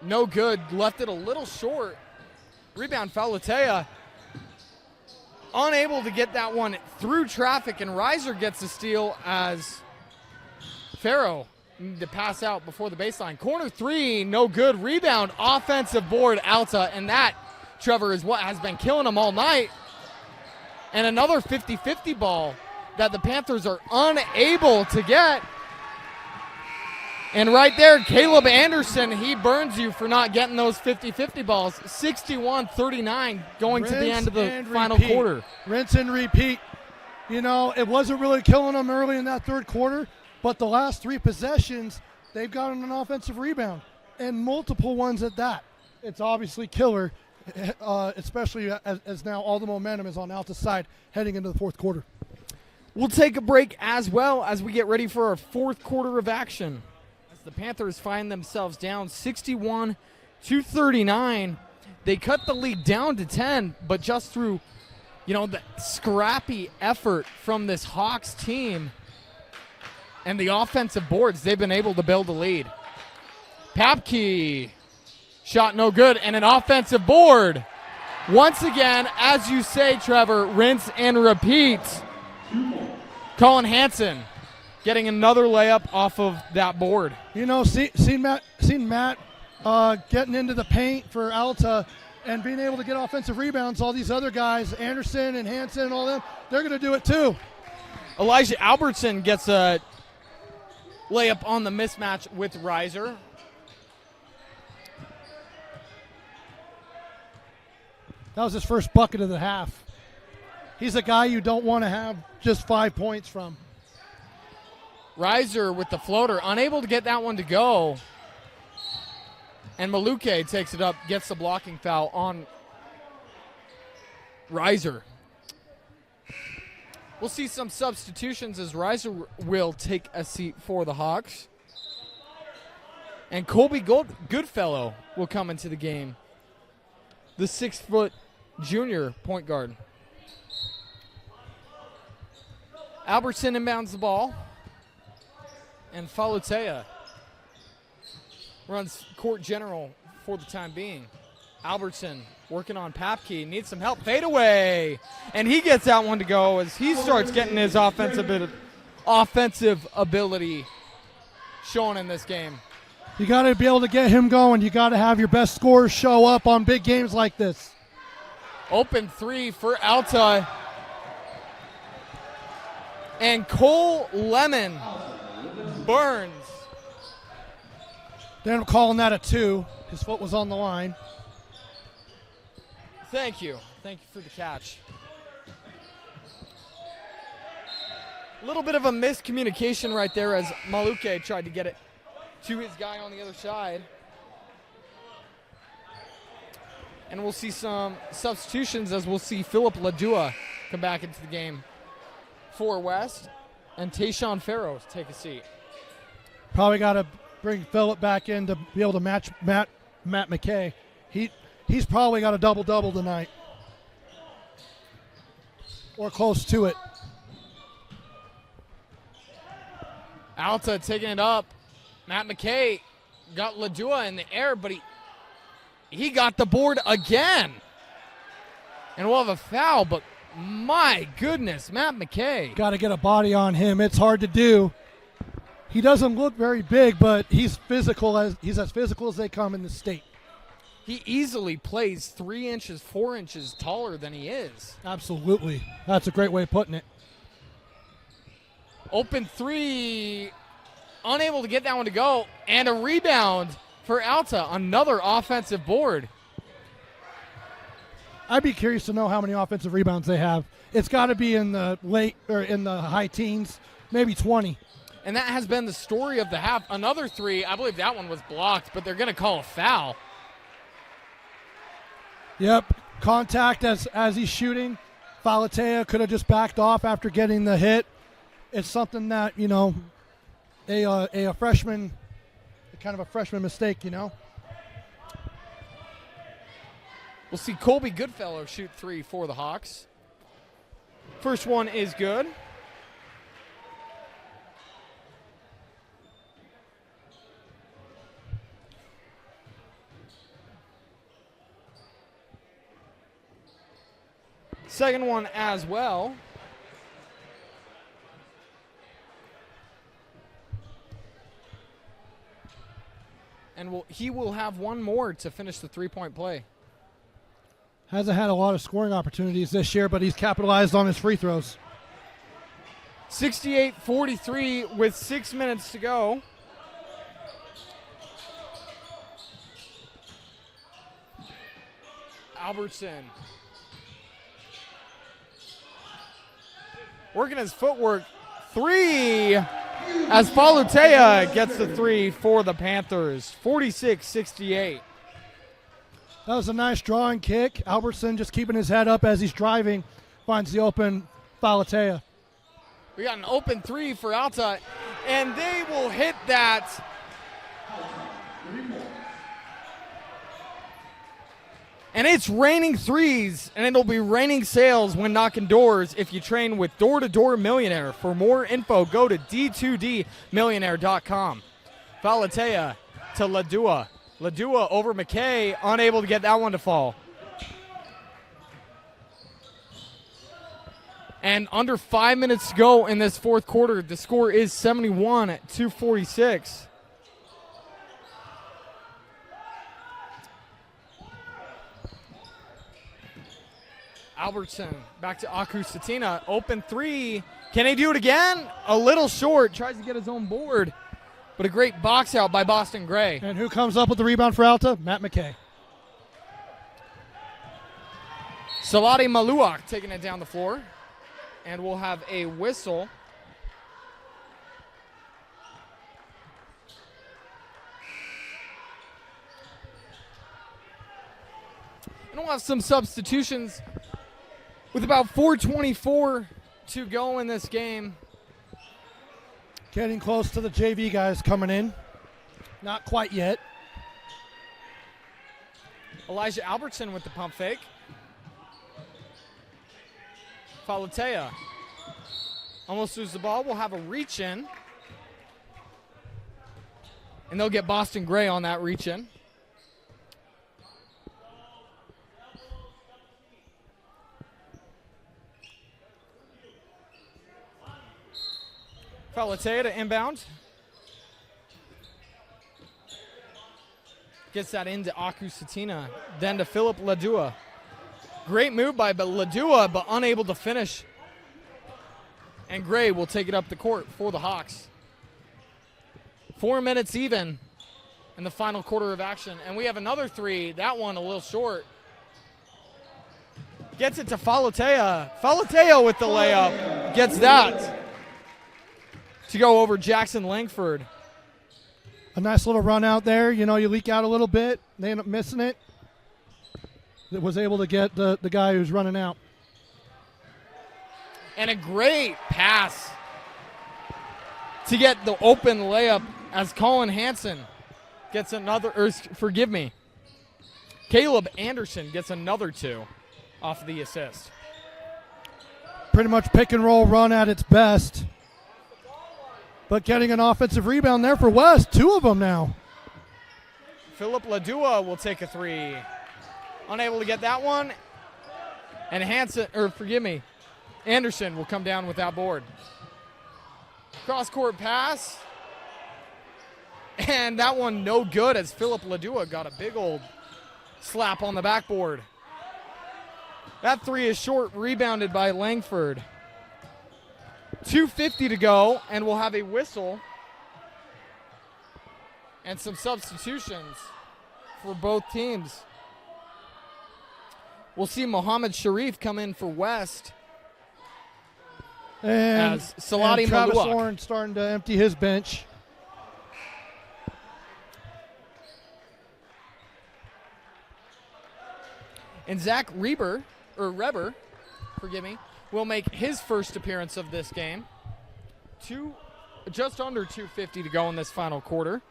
No good, left it a little short. Rebound, Falatea. Unable to get that one through traffic, and Reiser gets the steal as Farrow to pass out before the baseline. Corner 3, no good. Rebound, offensive board, Alta, and that, Trevor, is what has been killing them all night. And another 50-50 ball that the Panthers are unable to get. And right there, Caleb Anderson, he burns you for not getting those 50-50 balls. 61-39 going to the end of the final quarter. Rinse and repeat. It wasn't really killing them early in that third quarter, but the last 3 possessions, they've gotten an offensive rebound, and multiple ones at that. It's obviously killer, especially as now all the momentum is on Alta's side heading into the fourth quarter. We'll take a break as well as we get ready for our fourth quarter of action. The Panthers find themselves down 61-39. They cut the lead down to 10, but just through, the scrappy effort from this Hawks team, and the offensive boards, they've been able to build a lead. Papke, shot no good, and an offensive board. Once again, as you say, Trevor, rinse and repeat. Colin Hansen getting another layup off of that board. You know, seen Matt getting into the paint for Alta and being able to get offensive rebounds. All these other guys, Anderson and Hansen and all them, they're going to do it too. Elijah Albertson gets a layup on the mismatch with Reiser. That was his first bucket of the half. He's a guy you don't want to have just 5 points from. Reiser with the floater, unable to get that one to go. And Maluke takes it up, gets the blocking foul on Reiser. We'll see some substitutions as Reiser will take a seat for the Hawks. And Colby Goodfellow will come into the game. The 6-foot junior point guard. Albertson inbounds the ball. And Falutea runs court general for the time being. Albertson working on Papke, needs some help. Fade away. And he gets that one to go as he starts getting his offensive ability shown in this game. You got to be able to get him going. You got to have your best scorers show up on big games like this. Open three for Alta. And Cole Lemon burns. They ended up calling that a 2. His foot was on the line. Thank you. Thank you for the catch. A little bit of a miscommunication right there as Maluke tried to get it to his guy on the other side. And we'll see some substitutions as we'll see Philip Ladua come back into the game for West. And Tayshawn Farrow take a seat. Probably got to bring Philip back in to be able to match Matt McKay. He's probably got a double-double tonight. Or close to it. Alta taking it up. Matt McKay got Ladua in the air, but he got the board again. And we'll have a foul, but my goodness, Matt McKay. Got to get a body on him. It's hard to do. He doesn't look very big, but he's as physical as they come in the state. He easily plays 3 inches, 4 inches taller than he is. Absolutely. That's a great way of putting it. Open three, unable to get that one to go, and a rebound for Alta, another offensive board. I'd be curious to know how many offensive rebounds they have. It's got to be in the high teens, maybe 20. And that has been the story of the half. Another three, I believe that one was blocked, but they're going to call a foul. Yep, contact as he's shooting. Falutea could have just backed off after getting the hit. It's something that, a freshman, kind of a freshman mistake, We'll see Colby Goodfellow shoot 3 for the Hawks. First one is good. Second one as well. And he will have one more to finish the three-point play. Hasn't had a lot of scoring opportunities this year, but he's capitalized on his free throws. 68-43 with 6 minutes to go. Albertson. Working his footwork. 3 as Falutea gets the 3 for the Panthers. 46-68. That was a nice drawing kick. Albertson just keeping his head up as he's driving. Finds the open Falutea. We got an open 3 for Alta, and they will hit that. And it's raining threes, and it'll be raining sales when knocking doors if you train with Door to Door Millionaire. For more info, go to d2dmillionaire.com. Falatea to Ladua. Ladua over McKay, unable to get that one to fall. And under 5 minutes to go in this fourth quarter, the score is 71-46. Albertson back to Aku Satina. Open three. Can he do it again? A little short. Tries to get his own board. But a great box out by Boston Gray. And who comes up with the rebound for Alta? Matt McKay. Salati Maluak taking it down the floor. And we'll have a whistle. And we'll have some substitutions with about 4:24 to go in this game. Getting close to the JV guys coming in. Not quite yet. Elijah Albertson with the pump fake. Falatea almost loses the ball. We'll have a reach in. And they'll get Boston Gray on that reach in. Falatea to inbound. Gets that into Aku Satina. Then to Philip Ladua. Great move by Ladua, but unable to finish. And Gray will take it up the court for the Hawks. 4 minutes even in the final quarter of action. And we have another three. That one a little short. Gets it to Falatea. Falatea with the layup. Gets that to go over Jackson Langford. A nice little run out there. You know, you leak out a little bit. They end up missing it. That was able to get the guy who's running out. And a great pass to get the open layup as Colin Hansen gets another, or forgive me, Caleb Anderson gets another two off of the assist. Pretty much pick and roll run at its best. But getting an offensive rebound there for West. Two of them now. Philip Ladua will take a three. Unable to get that one. And Anderson will come down with that board. Cross-court pass. And that one no good as Philip Ladua got a big old slap on the backboard. That three is short, rebounded by Langford. 2:50 to go, and we'll have a whistle and some substitutions for both teams. We'll see Mohammed Sharif come in for West. And, as Salati Travis Maluak. Warren starting to empty his bench. And Zach Reber, will make his first appearance of this game. Just under 2:50 to go in this final quarter.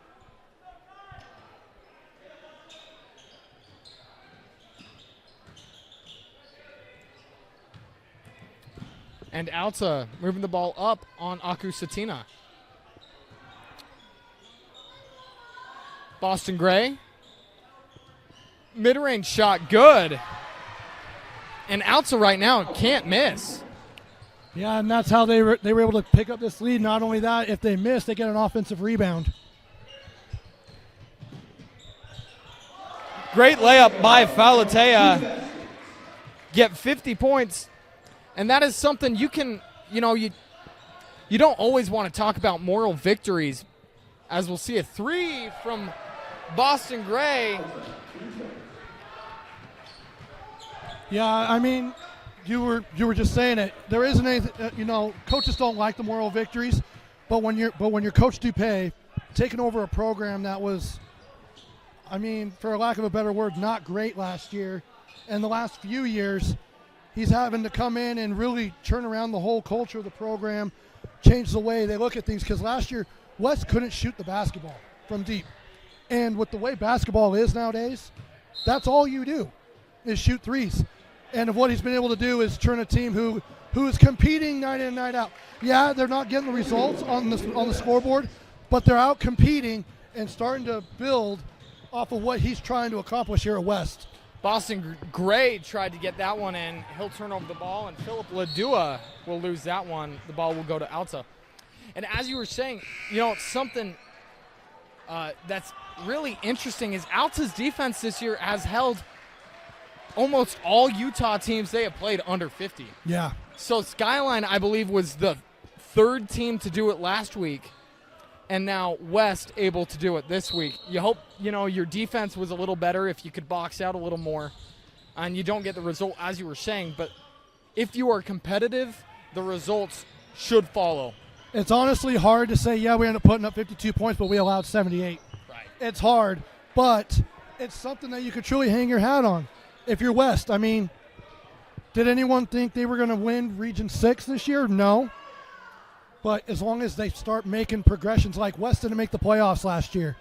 And Alta moving the ball up on Aku Satina. Boston Gray. Mid-range shot, good. And Alta right now can't miss. Yeah, and that's how they were able to pick up this lead. Not only that, if they miss, they get an offensive rebound. Great layup by Falatea. Get 50 points. And that is something you can, you don't always want to talk about moral victories, as we'll see a three from Boston Gray. Yeah, I mean, you were just saying it. There isn't anything, coaches don't like the moral victories, but when you're Coach Dupay taking over a program that was, I mean, for lack of a better word, not great last year, and the last few years, he's having to come in and really turn around the whole culture of the program, change the way they look at things. Because last year, West couldn't shoot the basketball from deep. And with the way basketball is nowadays, that's all you do. is shoot threes. And what he's been able to do is turn a team who is competing night in, night out. Yeah, they're not getting the results on the scoreboard, but they're out competing and starting to build off of what he's trying to accomplish here at West. Boston Gray tried to get that one in. He'll turn over the ball, and Philip Ladua will lose that one. The ball will go to Alta. And as you were saying, something that's really interesting is Alta's defense this year has held almost all Utah teams they have played under 50. Yeah. So Skyline, I believe, was the third team to do it last week, and now West able to do it this week. You hope, your defense was a little better if you could box out a little more, and you don't get the result as you were saying, but if you are competitive, the results should follow. It's honestly hard to say, yeah, we ended up putting up 52 points, but we allowed 78. Right. It's hard, but it's something that you could truly hang your hat on. If you're West, I mean, did anyone think they were going to win Region 6 this year? No. But as long as they start making progressions, like West didn't make the playoffs last year.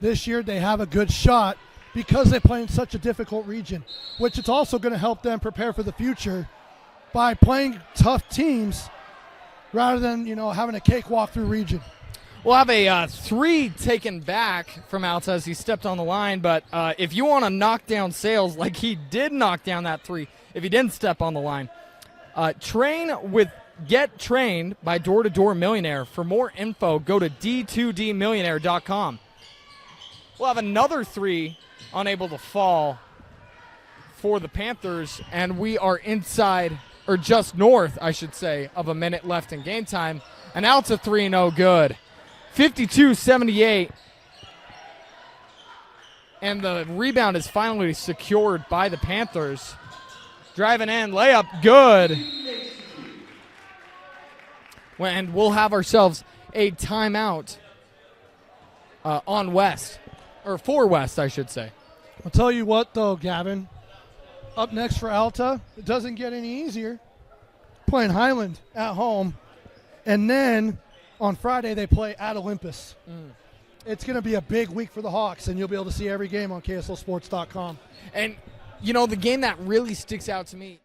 This year they have a good shot because they play in such a difficult region, which it's also going to help them prepare for the future by playing tough teams rather than, having a cakewalk through region. We'll have a 3 taken back from Alta as he stepped on the line, but if you want to knock down sales like he did knock down that 3, if he didn't step on the line, Get Trained by Door to Door Millionaire. For more info, go to d2dmillionaire.com. We'll have another 3 unable to fall for the Panthers, and we are inside, or just north, I should say, of a minute left in game time. And Alta 3 no good. 52-78. And the rebound is finally secured by the Panthers. Driving in, layup, good. And we'll have ourselves a timeout on West, or for West, I should say. I'll tell you what, though, Gavin. Up next for Alta, it doesn't get any easier. Playing Highland at home. And then on Friday, they play at Olympus. It's going to be a big week for the Hawks, and you'll be able to see every game on KSLSports.com. And, the game that really sticks out to me